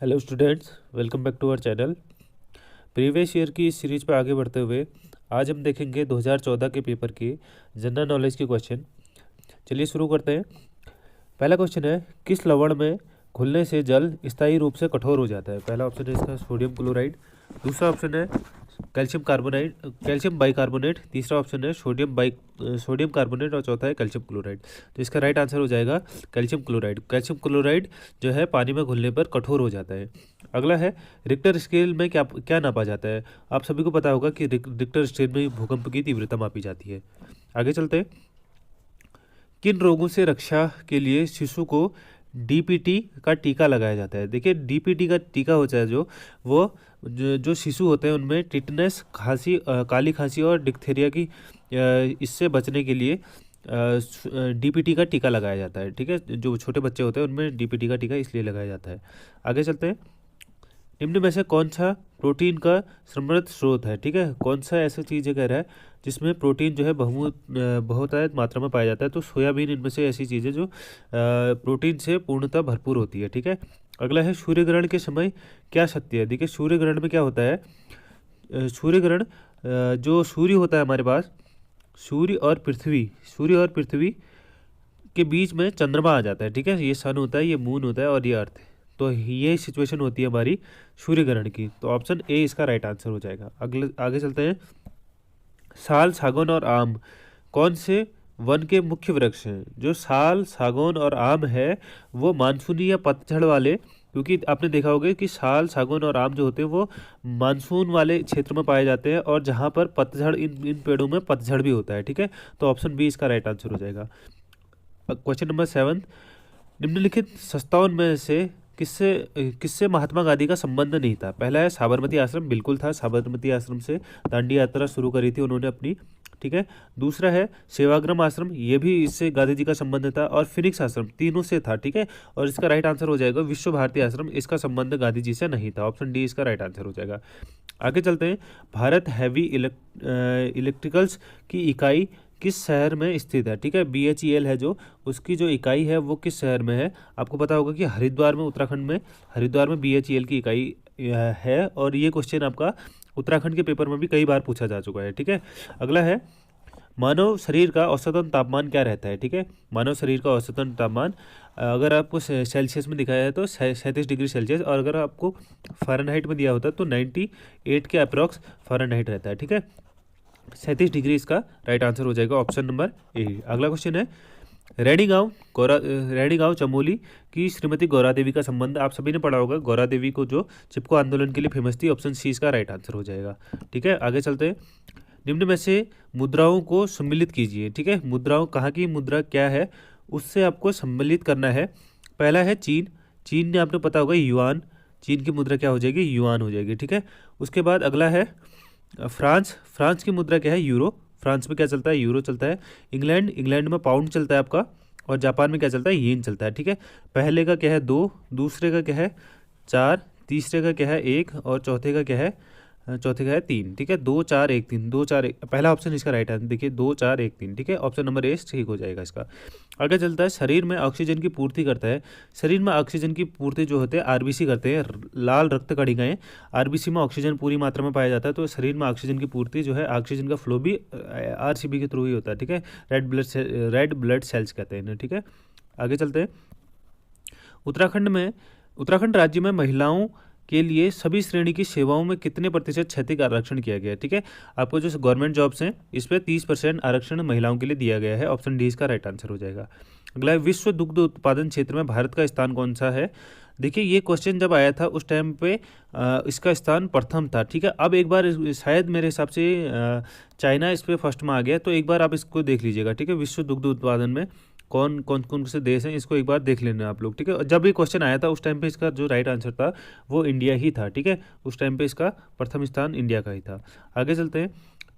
Hello students, welcome back to our channel. Previous year की इस series पर आगे बढ़ते हुए आज हम देखेंगे 2014 के पेपर के जनरल नॉलेज के क्वेश्चन। चलिए शुरू करते हैं। पहला क्वेश्चन है, किस लवण में घुलने से जल स्थायी रूप से कठोर हो जाता है? पहला ऑप्शन है इसका सोडियम क्लोराइड, दूसरा ऑप्शन है कैल्शियम बाइकार्बोनेट, तीसरा ऑप्शन है सोडियम कार्बोनेट और चौथा है कैल्शियम क्लोराइड। तो इसका राइट आंसर हो जाएगा कैल्शियम क्लोराइड। कैल्शियम क्लोराइड जो है पानी में घुलने पर कठोर हो जाता है। अगला है, रिक्टर स्केल में क्या क्या नापा जाता है? आप सभी को पता होगा कि रिक्टर स्केल में भूकंप की तीव्रता मापी जाती है। आगे चलते हैं। किन रोगों से रक्षा के लिए शिशु को डीपीटी का टीका लगाया जाता है? देखिए, डीपीटी का टीका होता है जो शिशु होते हैं उनमें टिटनेस, खांसी, काली खांसी और डिप्थीरिया की इससे बचने के लिए डीपीटी का टीका लगाया जाता है। ठीक है, जो छोटे बच्चे होते हैं उनमें डीपीटी का टीका इसलिए लगाया जाता है। आगे चलते हैं। निम्न में से कौन सा प्रोटीन का समृद्ध स्रोत है? ठीक है, कौन सा ऐसा चीज़ है कह रहा है जिसमें प्रोटीन जो है बहुत मात्रा में पाया जाता है? तो सोयाबीन इनमें से ऐसी चीज़ है जो प्रोटीन से पूर्णतः भरपूर होती है। ठीक है। अगला है, सूर्य ग्रहण के समय क्या शक्ति है? देखिए, सूर्य ग्रहण में क्या होता है, सूर्य ग्रहण जो सूर्य होता है हमारे पास, सूर्य और पृथ्वी के बीच में चंद्रमा आ जाता है। ठीक है, ये सन होता है, ये मून होता है और ये अर्थ है। तो ये सिचुएशन होती है हमारी सूर्य ग्रहण की। तो ऑप्शन ए इसका राइट आंसर हो जाएगा। आगे चलते हैं। साल, सागौन और आम कौन से वन के मुख्य वृक्ष हैं? जो साल, सागौन और आम है वो मानसूनी या पतझड़ वाले, क्योंकि आपने देखा होगा कि साल, सागौन और आम जो होते हैं वो मानसून वाले क्षेत्र में पाए जाते हैं और जहाँ पर पतझड़, इन पेड़ों में पतझड़ भी होता है। ठीक है, तो ऑप्शन बी इसका राइट आंसर हो जाएगा। क्वेश्चन नंबर 7, निम्नलिखित संस्थाओं में से किससे किससे महात्मा गांधी का संबंध नहीं था? पहला है साबरमती आश्रम, बिल्कुल था, साबरमती आश्रम से दांडी यात्रा शुरू करी थी उन्होंने अपनी। ठीक है। दूसरा है सेवाग्राम आश्रम, ये भी इससे गांधी जी का संबंध था। और फिनिक्स आश्रम, तीनों से था। ठीक है, और इसका राइट आंसर हो जाएगा विश्व भारती आश्रम, इसका संबंध गांधी जी से नहीं था। ऑप्शन डी इसका राइट आंसर हो जाएगा। आगे चलते हैं। भारत हैवी इलेक्ट्रिकल्स की इकाई किस शहर में स्थित है? ठीक है, BHEL है जो, उसकी जो इकाई है वो किस शहर में है? आपको पता होगा कि हरिद्वार में, उत्तराखंड में, हरिद्वार में BHEL की इकाई है। और ये क्वेश्चन आपका उत्तराखंड के पेपर में भी कई बार पूछा जा चुका है। ठीक है। अगला है, मानव शरीर का औसतन तापमान क्या रहता है? ठीक है, मानव शरीर का औसतन तापमान अगर आपको सेल्सियस में दिखाया है तो 37 डिग्री सेल्सियस, और अगर आपको फ़ारेनहाइट में दिया होता है तो 98 के अप्रॉक्स फ़ारेनहाइट रहता है। ठीक है, 37 डिग्री इसका राइट आंसर हो जाएगा, ऑप्शन नंबर ए। अगला क्वेश्चन है, रैणी गांव चमोली की श्रीमती गौरा देवी का संबंध, आप सभी ने पढ़ा होगा, गौरा देवी को जो चिपको आंदोलन के लिए फेमस थी। ऑप्शन सी इसका राइट आंसर हो जाएगा। ठीक है, आगे चलते हैं। निम्न में से मुद्राओं को सम्मिलित कीजिए। ठीक है, मुद्राओं, कहाँ की मुद्रा क्या है उससे आपको सम्मिलित करना है। पहला है चीन, चीन ने आपने पता होगा युआन, चीन की मुद्रा क्या हो जाएगी? युआन हो जाएगी। ठीक है। उसके बाद अगला है फ्रांस, फ्रांस की मुद्रा क्या है? यूरो, फ्रांस में क्या चलता है? यूरो चलता है। इंग्लैंड, इंग्लैंड में पाउंड चलता है आपका। और जापान में क्या चलता है? येन चलता है। ठीक है, पहले का क्या है? 2, दूसरे का क्या है? 4, तीसरे का क्या है? 1 और चौथे का क्या है? चौथे का है 3। ठीक है, 2 4 1 3, 2 4 1, पहला ऑप्शन इसका राइट आंसर देखिए, 2 4 1 3। ठीक है, ऑप्शन नंबर ए ठीक हो जाएगा इसका। आगे चलता है, शरीर में ऑक्सीजन की पूर्ति करता है। शरीर में ऑक्सीजन की पूर्ति जो होते हैं आरबीसी करते हैं, लाल रक्त कणिकाएं। आरबीसी में ऑक्सीजन पूरी मात्रा में पाया जाता है, तो शरीर में ऑक्सीजन की पूर्ति जो है, ऑक्सीजन का फ्लो भी आरसीबी के थ्रू ही होता है। ठीक है, रेड ब्लड सेल्स कहते हैं इन्हें। ठीक है, आगे चलते हैं। उत्तराखंड राज्य में महिलाओं के लिए सभी श्रेणी की सेवाओं में कितने प्रतिशत क्षैतिज आरक्षण किया गया है? ठीक है, आपको जो गवर्नमेंट जॉब्स हैं इस पर 30% आरक्षण महिलाओं के लिए दिया गया है। ऑप्शन डी इसका राइट आंसर हो जाएगा। अगला है, विश्व दुग्ध उत्पादन क्षेत्र में भारत का स्थान कौन सा है? देखिए, ये क्वेश्चन जब आया था उस टाइम पे इसका स्थान प्रथम था। ठीक है, अब एक बार शायद मेरे हिसाब से चाइना इस पर फर्स्ट में आ गया, तो एक बार आप इसको देख लीजिएगा। ठीक है, विश्व दुग्ध उत्पादन में कौन से देश हैं, इसको एक बार देख लेना आप लोग। ठीक है, जब ये क्वेश्चन आया था उस टाइम पे इसका जो राइट आंसर था वो इंडिया ही था। ठीक है, उस टाइम पे इसका प्रथम स्थान इंडिया का ही था। आगे चलते हैं।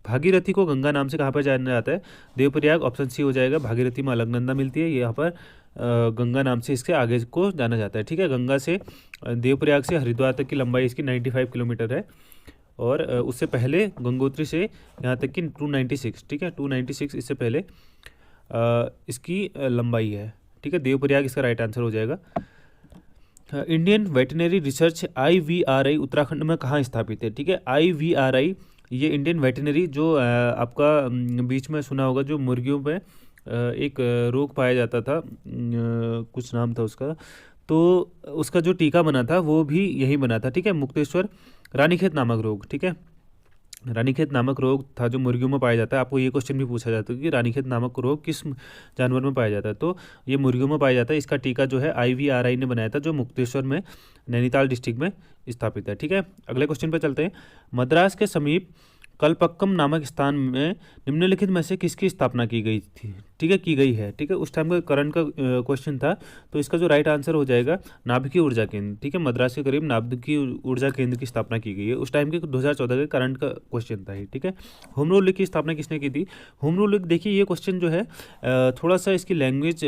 भागीरथी को गंगा नाम से कहाँ पर जाना जाता है? देवप्रयाग, ऑप्शन सी हो जाएगा। भागीरथी में अलकनंदा मिलती है, यहाँ पर गंगा नाम से इसके आगे को जाना जाता है। ठीक है, गंगा से देवप्रयाग से हरिद्वार तक की लंबाई इसकी 95 किलोमीटर है। और उससे पहले गंगोत्री से यहाँ तक की 296। ठीक है, 296 इससे पहले इसकी लंबाई है। ठीक है, देवप्रयाग इसका राइट आंसर हो जाएगा। Indian veterinary research IVRI Uttarakhand में कहाँ स्थापित है? ठीक है, IVRI ये इंडियन वेटनरी जो आपका बीच में सुना होगा, जो मुर्गियों पे एक रोग पाया जाता था, कुछ नाम था उसका, तो उसका जो टीका बना था वो भी यही बना था। ठीक है, मुक्तेश्वर रानीखेत नामक रोग। ठीक है, रानीखेत नामक रोग था जो मुर्गियों में पाया जाता है। आपको ये क्वेश्चन भी पूछा जाता है कि रानीखेत नामक रोग किस जानवर में पाया जाता है, तो ये मुर्गियों में पाया जाता है। इसका टीका जो है IVRI ने बनाया था, जो मुक्तेश्वर में नैनीताल डिस्ट्रिक्ट में स्थापित है। ठीक है, अगले क्वेश्चन पर चलते हैं। मद्रास के समीप कलपक्कम नामक स्थान में निम्नलिखित में से किसकी स्थापना की गई थी? ठीक है, की गई है। ठीक है, उस टाइम का करंट का क्वेश्चन था, तो इसका जो राइट आंसर हो जाएगा नाभिकीय ऊर्जा केंद्र। ठीक है, मद्रास के करीब नाभिकीय ऊर्जा केंद्र की स्थापना की गई है। उस टाइम के 2014 के करंट का क्वेश्चन था ये। ठीक है, होम रूल लीग की स्थापना किसने की थी? होम रूल लीग, देखिए ये क्वेश्चन जो है थोड़ा सा इसकी लैंग्वेज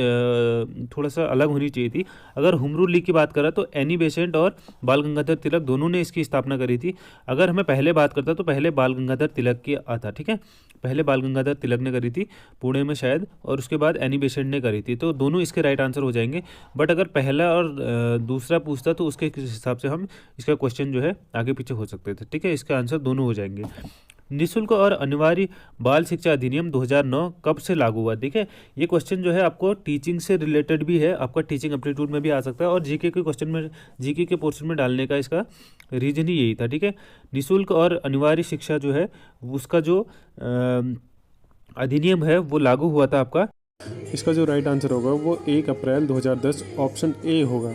थोड़ा सा अलग होनी चाहिए थी। अगर होम रूल लीग की बात करें तो एनी बेसेंट और बाल गंगाधर तिलक दोनों ने इसकी स्थापना करी थी। अगर हमें पहले बात करता तो पहले बाल गंगाधर तिलक की आता। ठीक है, पहले बाल गंगाधर तिलक ने करी थी पुणे में शायद, और उसके बाद एनी बेसेंट ने करी थी, तो दोनों इसके राइट आंसर हो जाएंगे। बट अगर पहला और दूसरा पूछता तो उसके हिसाब से हम इसका क्वेश्चन जो है आगे पीछे हो सकते थे। ठीक है, इसका आंसर दोनों हो जाएंगे। निःशुल्क और अनिवार्य बाल शिक्षा अधिनियम 2009 कब से लागू हुआ? ठीक है, ये क्वेश्चन जो है आपको टीचिंग से रिलेटेड भी है, आपका टीचिंग एप्टीट्यूड में भी आ सकता है, और जीके के क्वेश्चन में, जीके के पोर्शन में डालने का इसका रीजन ही यही था। ठीक है, निःशुल्क और अनिवार्य शिक्षा जो है उसका जो अधिनियम है वो लागू हुआ था आपका। इसका जो राइट आंसर होगा वो 1 अप्रैल 2010 ऑप्शन ए होगा।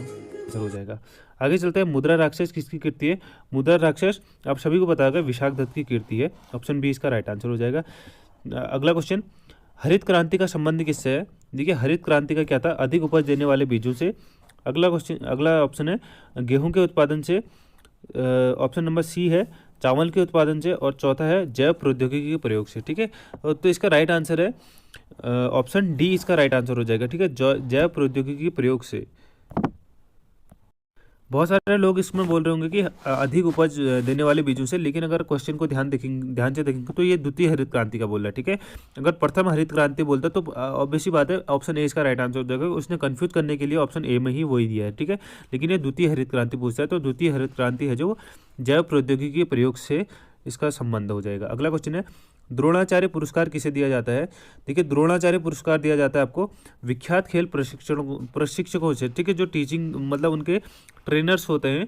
हो जाएगा। आगे चलते हैं। मुद्रा राक्षस किसकी कीर्ति है? मुद्रा राक्षस आप सभी को पता होगा विशाख दत्त की कीर्ति है। ऑप्शन बी इसका राइट आंसर हो जाएगा। अगला क्वेश्चन, हरित क्रांति का संबंध किससे है? देखिए हरित क्रांति का क्या था? अधिक उपज देने वाले बीजों से। अगला क्वेश्चन, अगला ऑप्शन है गेहूं के उत्पादन से। ऑप्शन नंबर सी है चावल के उत्पादन से, और चौथा है जैव प्रौद्योगिकी के प्रयोग से। ठीक है, तो इसका राइट आंसर है ऑप्शन डी, इसका राइट आंसर हो जाएगा। ठीक है, जैव प्रौद्योगिकी के प्रयोग से। बहुत सारे लोग इसमें बोल रहे होंगे कि अधिक उपज देने वाले बीजों से, लेकिन अगर क्वेश्चन को ध्यान से देखेंगे तो ये द्वितीय हरित क्रांति का बोल रहा है। ठीक है, अगर प्रथम हरित क्रांति बोलता तो ऑब्वियस बात है ऑप्शन ए इसका राइट आंसर हो जाएगा। उसने कंफ्यूज करने के लिए ऑप्शन ए में ही वही दिया है। ठीक है, लेकिन ये द्वितीय हरित क्रांति पूछता है, तो द्वितीय हरित क्रांति है जो जैव प्रौद्योगिकी के प्रयोग से इसका संबंध हो जाएगा। अगला क्वेश्चन है, द्रोणाचार्य पुरस्कार किसे दिया जाता है? देखिए द्रोणाचार्य पुरस्कार दिया जाता है आपको विख्यात खेल प्रशिक्षकों से। ठीक है, जो टीचिंग मतलब उनके ट्रेनर्स होते हैं,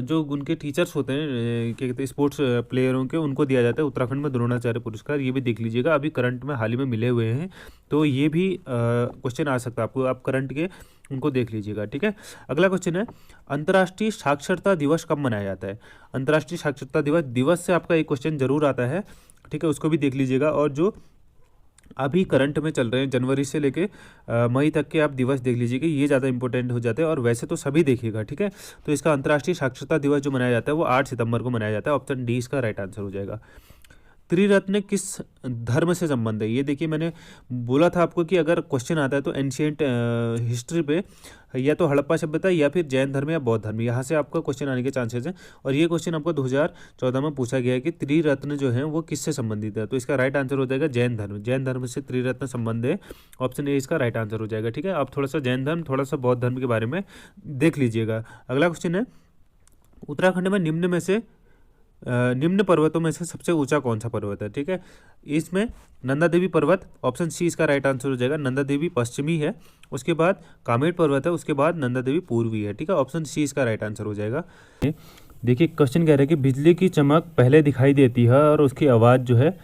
जो उनके टीचर्स होते हैं, क्या कहते हैं, स्पोर्ट्स प्लेयरों के, उनको दिया जाता है उत्तराखंड में द्रोणाचार्य पुरस्कार। ये भी देख लीजिएगा, अभी करंट में हाल ही में मिले हुए हैं, तो ये भी क्वेश्चन आ सकता है आपको, आप करंट के उनको देख लीजिएगा। ठीक है, अगला क्वेश्चन है, अंतर्राष्ट्रीय साक्षरता दिवस कब मनाया जाता है? अंतर्राष्ट्रीय साक्षरता दिवस से आपका एक क्वेश्चन जरूर आता है। ठीक है, उसको भी देख लीजिएगा, और जो अभी करंट में चल रहे हैं जनवरी से लेके मई तक के आप दिवस देख लीजिएगा, ये ज़्यादा इंपॉर्टेंट हो जाते हैं, और वैसे तो सभी देखिएगा। ठीक है, तो इसका अंतर्राष्ट्रीय साक्षरता दिवस जो मनाया जाता है वो 8 सितंबर को मनाया जाता है। ऑप्शन डी इसका राइट आंसर हो जाएगा। त्रिरत्न किस धर्म से संबंध है? ये देखिए मैंने बोला था आपको कि अगर क्वेश्चन आता है तो एंशियंट हिस्ट्री पे, या तो हड़प्पा सभ्यता या फिर जैन धर्म या बौद्ध धर्म, यहाँ से आपका क्वेश्चन आने के चांसेस हैं। और ये क्वेश्चन आपको 2014 में पूछा गया है कि त्रिरत्न जो है वो किससे संबंधित है, तो इसका राइट आंसर हो जाएगा जैन धर्म। जैन धर्म से त्रिरत्न संबंध है, ऑप्शन ए इसका राइट आंसर हो जाएगा। ठीक है, आप थोड़ा सा जैन धर्म, थोड़ा सा बौद्ध धर्म के बारे में देख लीजिएगा। अगला क्वेश्चन है, उत्तराखंड में निम्न पर्वतों में से सबसे ऊंचा कौन सा पर्वत है? ठीक है, इसमें नंदा देवी पर्वत, ऑप्शन सी इसका राइट आंसर हो जाएगा। नंदा देवी पश्चिमी है, उसके बाद कामेट पर्वत है, उसके बाद नंदा देवी पूर्वी है। ठीक है, ऑप्शन सी इसका राइट आंसर हो जाएगा। देखिए क्वेश्चन कह रहा है कि बिजली की चमक पहले दिखाई देती है और उसकी आवाज़ जो है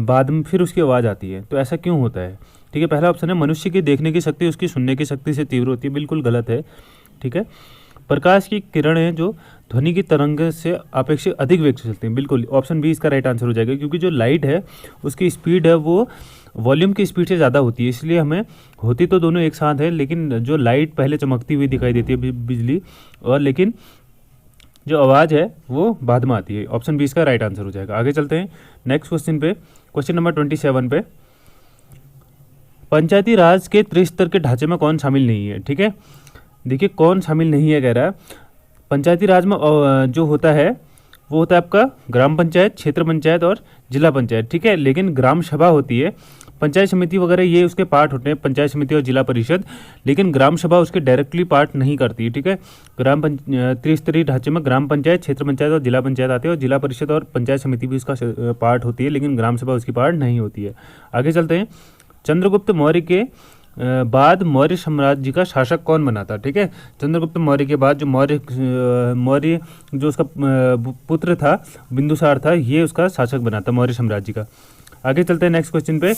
बाद में फिर उसकी आवाज़ आती है, तो ऐसा क्यों होता है? ठीक है, पहला ऑप्शन है मनुष्य की देखने की शक्ति उसकी सुनने की शक्ति से तीव्र होती है, बिल्कुल गलत है। ठीक है, प्रकाश की किरणें जो ध्वनि की तरंग से अपेक्षित अधिक वेग से चलती हैं, बिल्कुल ऑप्शन बी इसका राइट आंसर हो जाएगा, क्योंकि जो लाइट है उसकी स्पीड है वो वॉल्यूम की स्पीड से ज़्यादा होती है, इसलिए हमें होती तो दोनों एक साथ है, लेकिन जो लाइट पहले चमकती हुई दिखाई देती है बिजली, और लेकिन जो आवाज़ है वो बाद में आती है। ऑप्शन बी इसका राइट आंसर हो जाएगा। आगे चलते हैं नेक्स्ट क्वेश्चन पे, क्वेश्चन नंबर 27 पे, पंचायती राज के त्रिस्तर के ढांचे में कौन शामिल नहीं है? ठीक है, देखिए कौन शामिल नहीं है कह रहा है। पंचायती राज में जो होता है वो होता है आपका ग्राम पंचायत, क्षेत्र पंचायत और जिला पंचायत, ठीक है। लेकिन ग्राम सभा होती है, पंचायत समिति वगैरह ये उसके पार्ट होते हैं, पंचायत समिति और जिला परिषद, लेकिन ग्राम सभा उसके डायरेक्टली पार्ट नहीं करती है, ठीक है। त्रिस्तरीय ढांचे में ग्राम पंचायत, क्षेत्र पंचायत और जिला पंचायत आते हैं, और जिला परिषद और पंचायत समिति भी उसका पार्ट होती है, लेकिन ग्राम सभा उसकी पार्ट नहीं होती है। आगे चलते हैं। चंद्रगुप्त मौर्य के बाद मौर्य साम्राज्य का शासक कौन बना था, ठीक है। चंद्रगुप्त मौर्य के बाद जो मौर्य जो उसका पुत्र था बिंदुसार था, ये उसका शासक बना था मौर्य साम्राज्य का। आगे चलते हैं नेक्स्ट क्वेश्चन पे।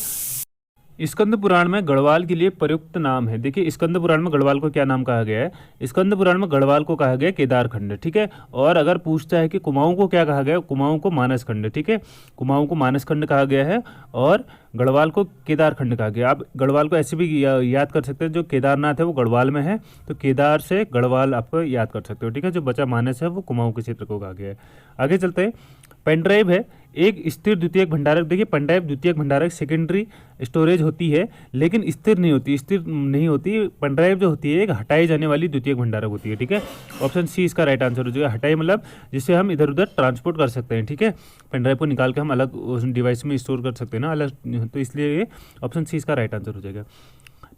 स्कंद पुराण में गढ़वाल के लिए प्रयुक्त नाम है। देखिए स्कंद पुराण में गढ़वाल को क्या नाम कहा गया है। स्कंद पुराण में गढ़वाल को कहा गया केदार खंड, ठीक है। और अगर पूछता है कि कुमाऊं को क्या कहा गया, कुमाऊं को मानस खंड, ठीक है। कुमाऊं को मानस खंड कहा गया है और गढ़वाल को केदार खंड कहा गया। आप गढ़वाल को ऐसे भी याद कर सकते हैं, जो केदारनाथ है वो गढ़वाल में है, तो केदार से गढ़वाल आपको याद कर सकते हो, ठीक है। जो बचा मानस है वो कुमाऊं के क्षेत्र को कहा गया है। आगे चलते हैं। पेन ड्राइव है एक स्थिर द्वितीयक भंडारक। देखिए पेन ड्राइव द्वितीयक भंडारक सेकेंडरी स्टोरेज होती है, लेकिन स्थिर नहीं होती। पेन ड्राइव जो होती है एक हटाई जाने वाली द्वितीयक भंडारक होती है, ठीक है। ऑप्शन सी इसका राइट आंसर हो जाएगा। हटाई मतलब जिससे हम इधर उधर ट्रांसपोर्ट कर सकते हैं, ठीक है। पेन ड्राइव को निकाल के हम अलग उस डिवाइस में स्टोर कर सकते हैं ना अलग, तो इसलिए ये ऑप्शन सी इसका राइट आंसर हो जाएगा।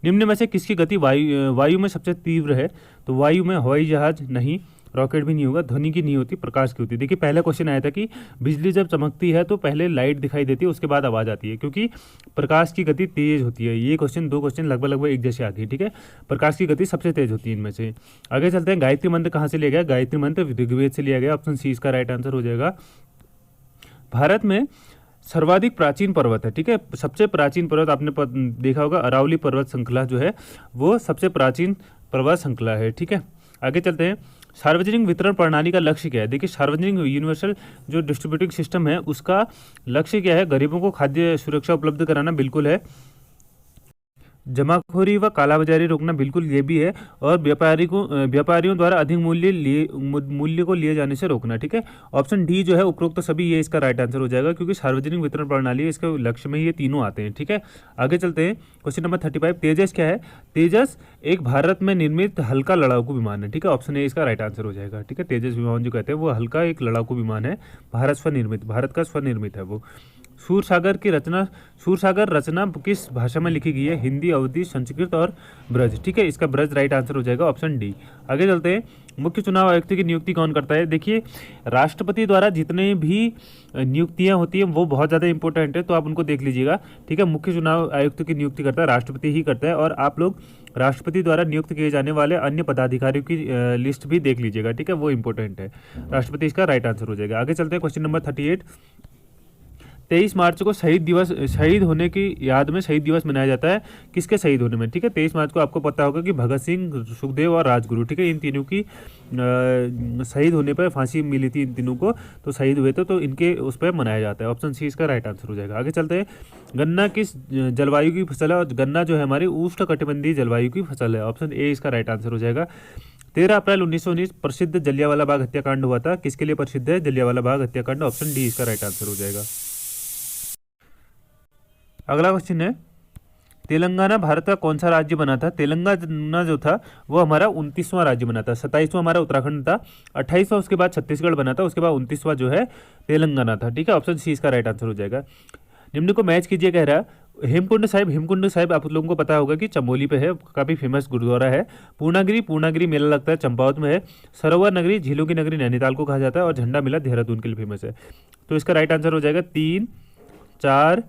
निम्न में से किसकी गति वायु में सबसे तीव्र है। तो वायु में हवाई जहाज नहीं, रॉकेट भी नहीं होगा, ध्वनि की नहीं होती, प्रकाश की होती है। देखिए पहला क्वेश्चन आया था कि बिजली जब चमकती है तो पहले लाइट दिखाई देती है, उसके बाद आवाज़ आती है, क्योंकि प्रकाश की गति तेज होती है। ये क्वेश्चन दो क्वेश्चन लगभग एक जैसे आती है, ठीक है। प्रकाश की गति सबसे तेज होती है इनमें से। आगे चलते हैं। गायत्री मंत्र कहाँ से लिया गया। गायत्री मंत्र ऋग्वेद से लिया गया। ऑप्शन सी इसका राइट आंसर हो जाएगा। भारत में सर्वाधिक प्राचीन पर्वत है, ठीक है। सबसे प्राचीन पर्वत आपने देखा होगा, अरावली पर्वत श्रृंखला जो है वो सबसे प्राचीन पर्वत श्रृंखला है, ठीक है। आगे चलते हैं। सार्वजनिक वितरण प्रणाली का लक्ष्य क्या है। देखिए सार्वजनिक यूनिवर्सल जो डिस्ट्रीब्यूटिंग सिस्टम है उसका लक्ष्य क्या है। गरीबों को खाद्य सुरक्षा उपलब्ध कराना बिल्कुल है, जमाखोरी व कालाबाजारी रोकना बिल्कुल ये भी है, और व्यापारियों द्वारा अधिक मूल्य को लिए जाने से रोकना, ठीक है। ऑप्शन डी जो है उपरोक्त सभी ये इसका राइट आंसर हो जाएगा, क्योंकि सार्वजनिक वितरण प्रणाली इसके लक्ष्य में ये तीनों आते हैं, ठीक है। आगे चलते हैं। Question number 35। तेजस क्या है। तेजस एक भारत में निर्मित हल्का लड़ाकू विमान है, ठीक है। ऑप्शन ए इसका राइट आंसर हो जाएगा, ठीक है। तेजस विमान जो कहते हैं वो हल्का एक लड़ाकू विमान है, भारत का स्वनिर्मित है वो। सूरसागर रचना किस भाषा में लिखी गई है। हिंदी, अवधी, संस्कृत और ब्रज, ठीक है। इसका ब्रज राइट आंसर हो जाएगा, ऑप्शन डी। आगे चलते हैं। मुख्य चुनाव आयुक्त की नियुक्ति कौन करता है। देखिए राष्ट्रपति द्वारा जितने भी नियुक्तियां होती हैं वो बहुत ज़्यादा इंपॉर्टेंट है, तो आप उनको देख लीजिएगा, ठीक है। मुख्य चुनाव आयुक्त की नियुक्ति करता है राष्ट्रपति ही करता है, और आप लोग राष्ट्रपति द्वारा नियुक्त किए जाने वाले अन्य पदाधिकारियों की लिस्ट भी देख लीजिएगा, ठीक है। वो इंपॉर्टेंट है। राष्ट्रपति इसका राइट आंसर हो जाएगा। आगे चलते हैं। Question number 38। 23 मार्च को शहीद होने की याद में शहीद दिवस मनाया जाता है, किसके शहीद होने में, ठीक है। 23 मार्च को आपको पता होगा कि भगत सिंह, सुखदेव और राजगुरु, ठीक है, इन तीनों की शहीद होने पर फांसी मिली थी इन तीनों को, तो शहीद हुए थे, तो इनके उस पर मनाया जाता है। ऑप्शन सी इसका राइट आंसर हो जाएगा। आगे चलते हैं। गन्ना किस जलवायु की फसल है। और गन्ना जो है हमारी उष्णकटिबंधीय जलवायु की फसल है। ऑप्शन ए इसका राइट आंसर हो जाएगा। 13 अप्रैल 1919 प्रसिद्ध जलियांवाला बाग हत्याकांड हुआ था, किसके लिए प्रसिद्ध है जलियांवाला बाग हत्याकांड। ऑप्शन डी इसका राइट आंसर हो जाएगा। अगला क्वेश्चन है। तेलंगाना भारत का कौन सा राज्य बना था। तेलंगाना जो था वो हमारा 29वां राज्य बना था। 27वां हमारा उत्तराखंड था, 28वां उसके बाद छत्तीसगढ़ बना था, उसके बाद 29वां जो है तेलंगाना था, ठीक है। ऑप्शन सी इसका राइट आंसर हो जाएगा। निम्न को मैच कीजिए कह रहा है। हेमकुंड साहिब आप लोगों को पता होगा कि चमोली पे है, काफ़ी फेमस गुरुद्वारा है। पूर्णागिरी मेला लगता है, चंपावत में है। सरोवर नगरी, झीलों की नगरी नैनीताल को कहा जाता है, और झंडा मेला देहरादून के लिए फेमस है। तो इसका राइट आंसर हो जाएगा 3, 4,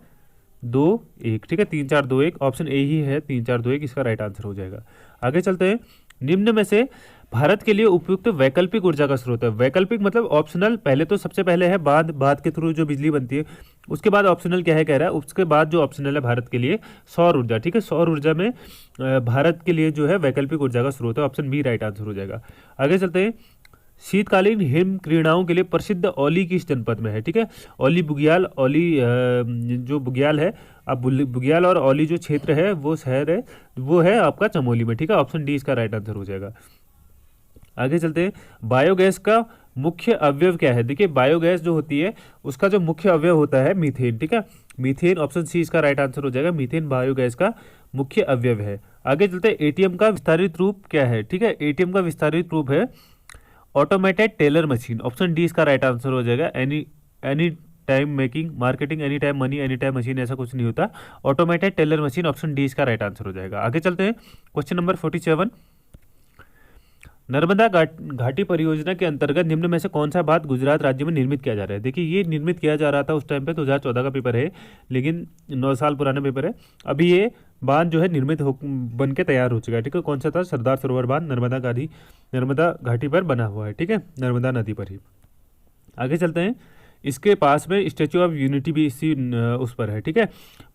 2, 1, ठीक है। 3, 4, 2, 1 ऑप्शन ए ही है। 3, 4, 2, 1 इसका राइट आंसर हो जाएगा। आगे चलते हैं। निम्न में से भारत के लिए उपयुक्त वैकल्पिक ऊर्जा का स्रोत है। वैकल्पिक मतलब ऑप्शनल, पहले तो सबसे पहले है बाद के थ्रू जो बिजली बनती है, उसके बाद ऑप्शनल क्या है कह रहा है, उसके बाद जो ऑप्शनल है भारत के लिए सौर ऊर्जा, ठीक है। सौर ऊर्जा में भारत के लिए जो है वैकल्पिक ऊर्जा का स्रोत है। ऑप्शन बी राइट आंसर हो जाएगा। आगे चलते हैं। शीतकालीन हिम क्रीड़ाओं के लिए प्रसिद्ध औली किस जनपद में है, ठीक है। औली बुग्याल, जो बुग्याल है, अब बुग्याल और औली जो क्षेत्र है वो शहर है, वो है आपका चमोली में, ठीक है। ऑप्शन डी इसका राइट आंसर हो जाएगा। आगे चलते हैं। बायोगैस का मुख्य अवयव क्या है। देखिए बायोगैस जो होती है उसका जो मुख्य अवयव होता है मीथेन, ठीक है। मीथेन, ऑप्शन सी इसका राइट आंसर हो जाएगा। मीथेन बायोगैस का मुख्य अवयव है। आगे चलते हैं। एटीएम का विस्तारित रूप क्या है, ठीक है। एटीएम का विस्तारित रूप है automated teller machine, option D इसका राइट आंसर हो जाएगा। Any time making, marketing, any time money, any time machine, ऐसा कुछ नहीं होता। Automated teller machine, option D इसका राइट आंसर हो जाएगा। आगे चलते हैं, क्वेश्चन नंबर 47। नर्मदा घाटी परियोजना के अंतर्गत निम्न में से कौन सा बांध गुजरात राज्य में निर्मित किया जा रहा है? देखिए ये निर्मित किया जा रहा था उस टाइम पे, 2014 का पेपर है, लेकिन 9 साल पुराना पेपर है। अभी ये बांध जो है निर्मित हो बन के तैयार हो चुका है, ठीक है। कौन सा था? सरदार सरोवर बांध, नर्मदा घाटी पर बना हुआ है, ठीक है, नर्मदा नदी पर ही। आगे चलते हैं, इसके पास में स्टैचू ऑफ यूनिटी भी इसी उस पर है, ठीक है।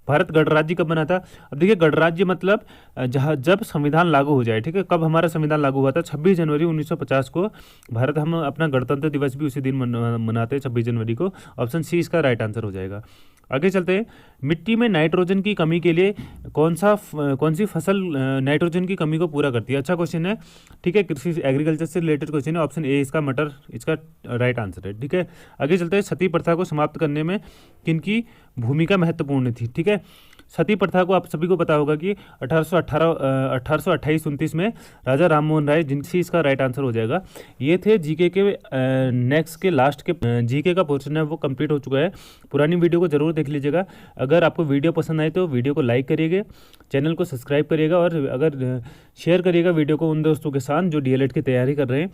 भारत गणराज्य कब बना था? अब देखिए गणराज्य मतलब जहाँ जब संविधान लागू हो जाए, ठीक है। कब हमारा संविधान लागू हुआ था? 26 जनवरी 1950 को भारत, हम अपना गणतंत्र दिवस भी उसी दिन मनाते हैं, 26 जनवरी को। ऑप्शन सी इसका राइट आंसर हो जाएगा। आगे चलते हैं, मिट्टी में नाइट्रोजन की कमी के लिए कौन सी फसल नाइट्रोजन की कमी को पूरा करती है? अच्छा क्वेश्चन है, ठीक है, कृषि एग्रीकल्चर से रिलेटेड क्वेश्चन है। ऑप्शन ए इसका मटर इसका राइट आंसर है, ठीक है। आगे चलते हैं, सती प्रथा को समाप्त करने में किनकी भूमिका महत्वपूर्ण थी? ठीक है, सती प्रथा को आप सभी को पता होगा कि 1828-29 में राजा राम मोहन राय, जिनसे इसका राइट आंसर हो जाएगा। ये थे जीके के नेक्स्ट के लास्ट के जीके का पोर्शन है वो कंप्लीट हो चुका है। पुरानी वीडियो को जरूर देख लीजिएगा। अगर आपको वीडियो पसंद आए तो वीडियो को लाइक करिएगा, चैनल को सब्सक्राइब करिएगा और अगर शेयर करिएगा वीडियो को उन दोस्तों के साथ जो डीएलएड की तैयारी कर रहे हैं।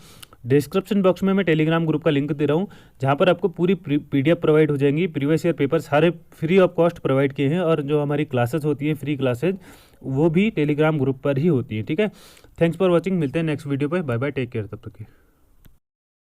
डिस्क्रिप्शन बॉक्स में मैं टेलीग्राम ग्रुप का लिंक दे रहा हूँ, जहाँ पर आपको पूरी पीडीएफ प्रोवाइड हो जाएंगी। प्रीवियस ईयर पेपर सारे फ्री ऑफ कॉस्ट प्रोवाइड किए हैं, और जो हमारी क्लासेस होती हैं फ्री क्लासेज, वो भी टेलीग्राम ग्रुप पर ही होती हैं, ठीक है। थैंक्स फॉर वॉचिंग, मिलते हैं नेक्स्ट वीडियो पर। बाय बाय, टेक केयर तब तक के।